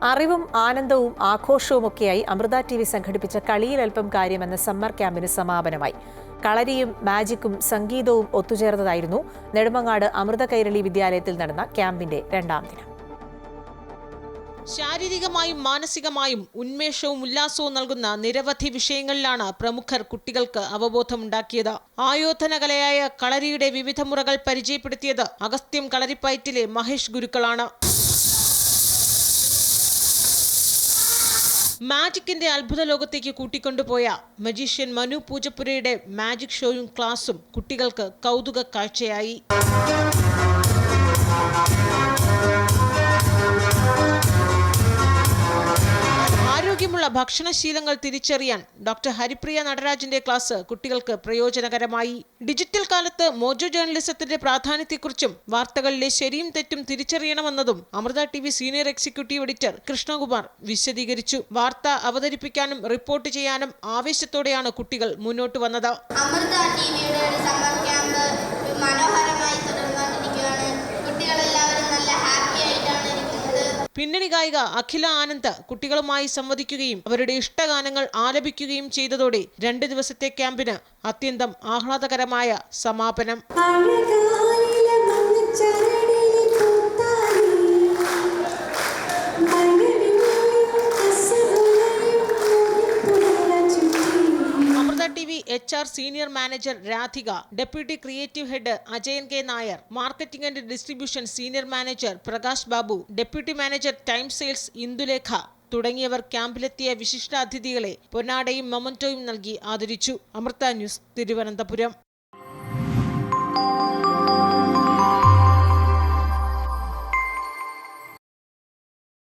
അറിവും ആനന്ദവും ആഘോഷവുമൊക്കെയായി അമൃത TV സംഘടിപ്പിച്ച കളിയിൽ അല്പം കാര്യമെന്ന സമ്മർ ക്യാമ്പിന് സമാപനമായി. കളരിയും മാജിക്കും സംഗീതവും ഒത്തുചേർന്നതായിരുന്നു നെടുമങ്ങാട് അമൃത കൈരളി വിദ്യാലയത്തിൽ നടന്ന ക്യാമ്പിന്റെ രണ്ടാം ദിനം. ശാരീരികമായും മാനസികമായും ഉന്മേഷവും ഉല്ലാസവും നൽകുന്ന നിരവധി വിഷയങ്ങളിലാണ് പ്രമുഖർ കുട്ടികൾക്ക് അവബോധമുണ്ടാക്കിയത്. ആയോധന കലയായ കളരിയുടെ വിവിധ മുറകൾ പരിചയപ്പെടുത്തിയത് അഗസ്ത്യം കളരിപ്പയറ്റിലെ മഹേഷ് ഗുരുക്കളാണ്. മാജിക്കിന്റെ അത്ഭുത ലോകത്തേക്ക് കൂട്ടിക്കൊണ്ടുപോയ മജീഷ്യൻ മനു പൂജപ്പുരയുടെ മാജിക് ഷോയും ക്ലാസും കുട്ടികൾക്ക് കൗതുക കാഴ്ചയായി. ആരോഗ്യമുള്ള ഭക്ഷണശീലങ്ങൾ തിരിച്ചറിയാൻ ഡോക്ടർ ഹരിപ്രിയ നടരാജന്റെ ക്ലാസ് കുട്ടികൾക്ക് പ്രയോജനകരമായി. ഡിജിറ്റൽ കാലത്ത് മോജോ ജേർണലിസത്തിന്റെ പ്രാധാന്യത്തെക്കുറിച്ചും വാർത്തകളിലെ ശരിയും തെറ്റും തിരിച്ചറിയണമെന്നതും Amrita TV senior executive editor Krishnakumar വിശദീകരിച്ചു. വാർത്ത അവതരിപ്പിക്കാനും റിപ്പോർട്ട് ചെയ്യാനും ആവേശത്തോടെയാണ് കുട്ടികൾ മുന്നോട്ട് വന്നത്. അമൃത TVയുടെ ഒരു സമ്മർ ക്യാമ്പ് മനോഹരമായി തുടർന്നുകൊണ്ടിരിക്കുകയാണ്. കുട്ടികളെല്ലാവരും നല്ല ഹാപ്പി ആയിട്ടാണ് ഇരിക്കുന്നത്. പിന്നണി ഗായിക അഖില ആനന്ദ് കുട്ടികളുമായി സംവദിക്കുകയും അവരുടെ ഇഷ്ടഗാനങ്ങൾ ആലപിക്കുകയും ചെയ്തതോടെ 2 ദിവസത്തെ ക്യാമ്പിന് അത്യന്തം ആഹ്ലാദകരമായ സമാപനം. TV HR senior manager Radhika, deputy creative head Ajayan K Nair, marketing and distribution senior manager Prakash Babu, deputy manager time sales Indulekha തുടങ്ങിയവർ ക്യാമ്പിലെത്തിയ വിശിഷ്ടാതിഥികളെ പൊന്നാടയും മൊമന്റോയും നൽകി ആദരിച്ചു. അമൃത ന്യൂസ്, തിരുവനന്തപുരം.